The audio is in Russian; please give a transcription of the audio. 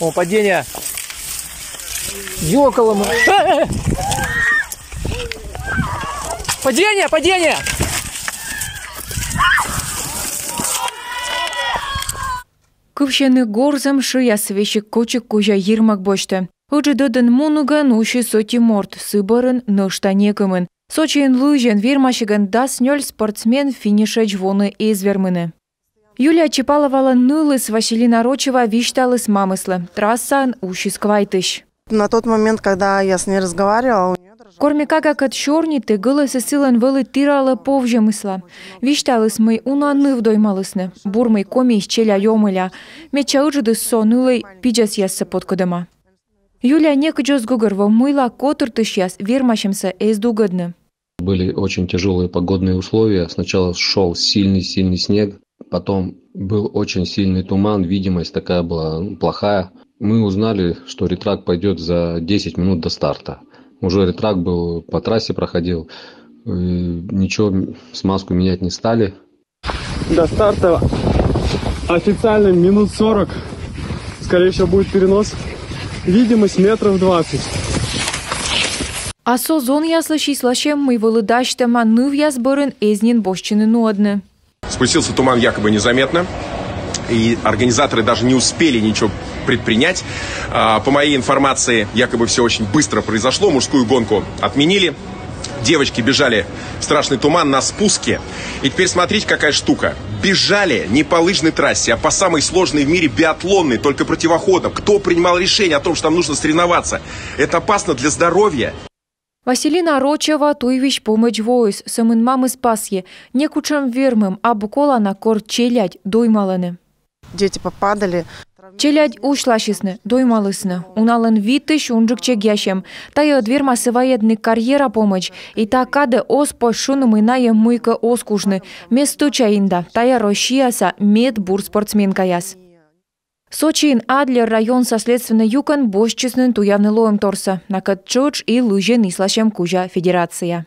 О, падение. Ёкало мы. Падение, падение. Кывшены горзам шия свещик кочек кожа ермак бошты. Уджидодын мунуган уши соти морд, сыбарын нышта некымын. Сочиен лыжен вермашыган дас нёль спортсмен финишеч воны эзвермыны. Юлия Чепаловала нылыс Василина Рочева вишталыс мамыслы. Трассан уши сквайтыш. На тот момент, когда я с ней разговаривала, Кормикага кат шорни ты гылысы сылан вылы тиралы повжемысла. Вишталыс мы унаны вдоймалысны. Бурмый коми исчеля ёмыля. Меча ыжыды сонылый пиджас яссы подкодыма. Юлия некджос гугырва мыла котыртыш яс вермашемся эздугадны. Были очень тяжелые погодные условия. Сначала шел сильный снег, потом был очень сильный туман, видимость такая была плохая. Мы узнали, что ретрак пойдет за 10 минут до старта. Уже ретрак был по трассе проходил, ничего, смазку менять не стали. До старта официально минут 40, скорее всего будет перенос, видимость метров 20. А созон яслыши слащем мы вылыдаштема ныв ясбырын эзнин бошчины нуадны. Спустился туман якобы незаметно, и организаторы даже не успели ничего предпринять. По моей информации, якобы все очень быстро произошло, мужскую гонку отменили. Девочки бежали в страшный туман на спуске. И теперь смотрите, какая штука. Бежали не по лыжной трассе, а по самой сложной в мире биатлонной, только противоходом. Кто принимал решение о том, что там нужно соревноваться? Это опасно для здоровья. Василина Рочева туйвищ помощь войс, самын мамы спасье, не кучам вермым, а букола на кор челядь доймаланы. дети попадали. Челядь ушлашисны, доймалысны. Уналын витыш унжик чегящем. Тая дверма сываедны карьера помощь. И та каде ос пошуны мыная мыйка оскужны. Месту чаинда. Тая рощияса медбур спортсменка яс. Сочин Адлер район со следственной юкан бошчиснын туявны лоем торса. Накат чуч и лыжен ислашем кужа федерация.